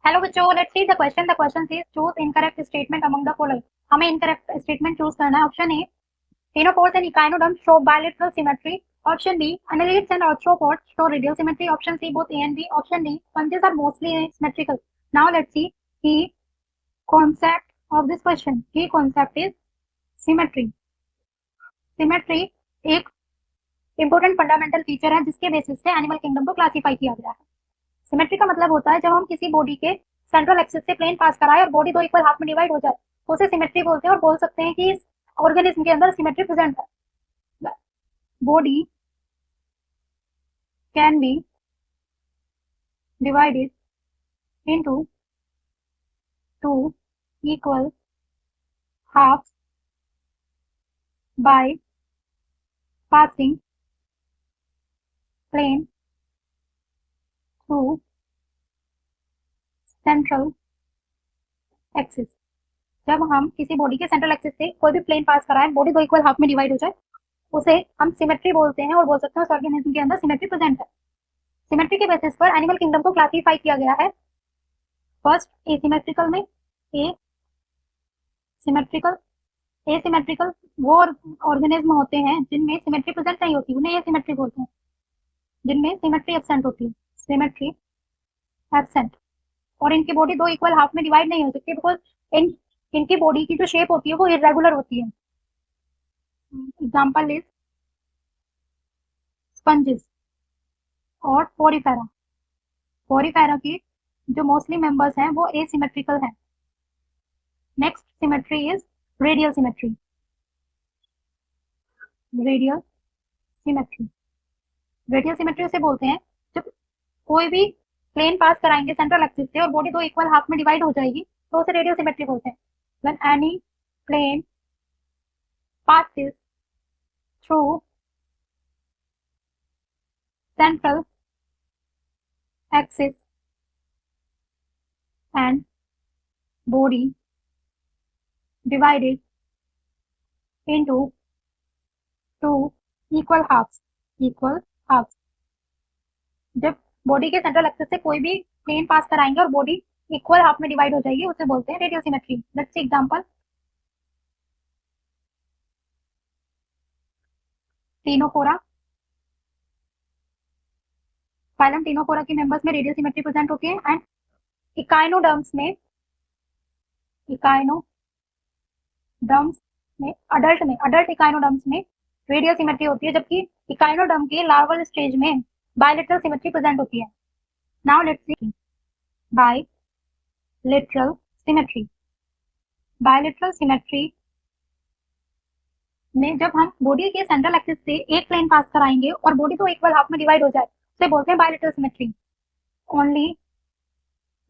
Hello बच्चों, let's see the question. The question is choose incorrect statement among the following. हमें incorrect statement choose करना है। Option A, ctenophores and echinoderms show bilateral symmetry. Option B, annelids and arthropods show radial symmetry. Option C, both A and B. Option D, sponges are mostly symmetrical. Now let's see the concept of this question. Key concept is symmetry. Symmetry एक important fundamental feature है जिसके basis से animal kingdom को classify किया गया है। Symmetry का मतलब होता है जब हम किसी बॉडी के सेंट्रल एक्सिस से प्लेन पास कराए और बॉडी दो इक्वल हाफ में डिवाइड हो जाए तो उसे सिमेट्री बोलते हैं और बोल सकते हैं कि इस ऑर्गेनिज्म के अंदर सिमेट्री प्रेजेंट है। Body can be divided into two equal half by passing plane through central axis. जब हम किसी बॉडी के सेंट्रल एक्सिस से कोई भी प्लेन पास कराएं, बॉडी दो इक्वल हाफ में डिवाइड हो जाए, उसे हम सिमेट्री बोलते हैं और बोल सकते हैं उस ऑर्गेनिज्म के अंदर सिमेट्री प्रेजेंट है। सिमेट्री के बेसिस पर एनिमल किंगडम को क्लासिफाई किया गया है। फर्स्ट एसिमेट्रिकल में, ए सिमेट्रिकल, एसिमेट्रिकल वो ऑर्गेनिज्म होते हैं जिनमें सिमेट्री प्रेजेंट नहीं होती, उन्हें एसिमेट्री बोलते हैं। जिनमें सिमेट्री एब्सेंट होती है, सिमेट्री एब्सेंट। और इनकी बॉडी दो इक्वल हाफ में डिवाइड नहीं हो सकती बिकॉज इनकी बॉडी की जो शेप होती है वो इरेगुलर होती है। एग्जाम्पल इज स्पंजेस और पोरीफेरा। पोरीफेरा की जो मोस्टली मेंबर्स हैं वो एसिमेट्रिकल हैं। Next symmetry is radial symmetry. Radial symmetry, radial symmetry उसे बोलते हैं जब कोई भी प्लेन पास कराएंगे सेंट्रल एक्सिस से और बॉडी दो इक्वल हाफ में डिवाइड हो जाएगी तो उसे रेडियल सिमेट्री बोलते हैं। When any plane passes through central axis and body divided into two equal halves. equal halves. जब बॉडी के सेंट्रल एक्सिस से कोई भी प्लेन पास कराएंगे और बॉडी इक्वल हाफ में डिवाइड हो जाएगी उसे बोलते हैं radial symmetry. Let's see example. Ctenophora, phylum Ctenophora के मेंबर्स में रेडियल सिमेट्री प्रेजेंट होती है एंड इकाइनोडर्म्स में, अडल्ट इकाइनोडर्म्स में रेडियल सिमेट्री होती है जबकि इकाइनोडर्म के लार्वल स्टेज में बायलैटरल सिमेट्री प्रेजेंट होती है। Now let's C bilateral symmetry. Bilateral symmetry में जब हम बॉडी के सेंट्रल एक्सिस से एक प्लेन पास कराएंगे और बॉडी तो इक्वल हाफ में डिवाइड हो जाए उसे बोलते हैं bilateral symmetry. Only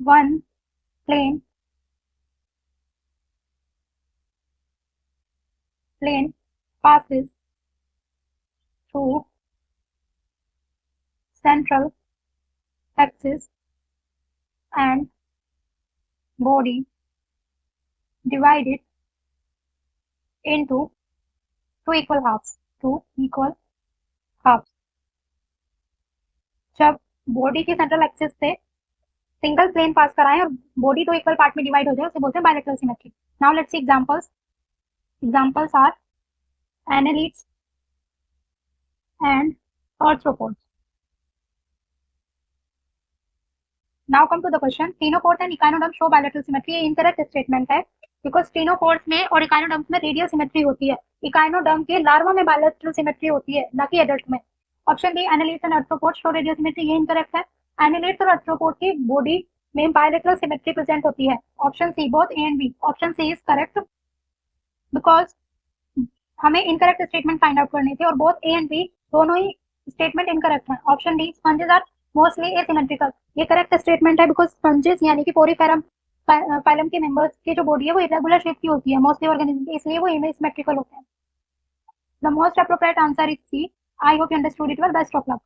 one plane passes through central axis and body divided into two equal halves. जब बॉडी के सेंट्रल एक्सिस से सिंगल प्लेन पास कराएं और बॉडी दो इक्वल पार्ट में डिवाइड हो जाए उसे बोलते हैं bilateral symmetry. Now let's see examples. Examples are annelids and arthropods. Now come to the question. Ctenopods and echinoderms show bilateral symmetry. ये incorrect statement है because ctenopods में और echinoderms में radial symmetry होती है। echinoderm के लार्वा में bilateral symmetry होती है, ना कि adult में। Option B, annelids and arthropods show radial symmetry, ये incorrect है। annelids और arthropods की body में bilateral symmetry present होती है। Option C, both A and B. Option C is correct because हमें इनकरेक्ट स्टेटमेंट फाइंड आउट करने थे और बोथ ए एंड बी दोनों ही स्टेटमेंट इनकरेक्ट है। Option D, sponges are mostly asymmetrical, ये करेक्ट स्टेटमेंट है बिकॉज स्पंजेस यानी कि पोरीफेरम फाइलम के मेंबर्स की जो बॉडी है वो इरेगुलर शेप की होती है मोस्टली ऑर्गेनिज्म की, इसलिए वो एसिमेट्रिकल होते हैं। The most appropriate answer is C. I hope you understood it well. Best of luck.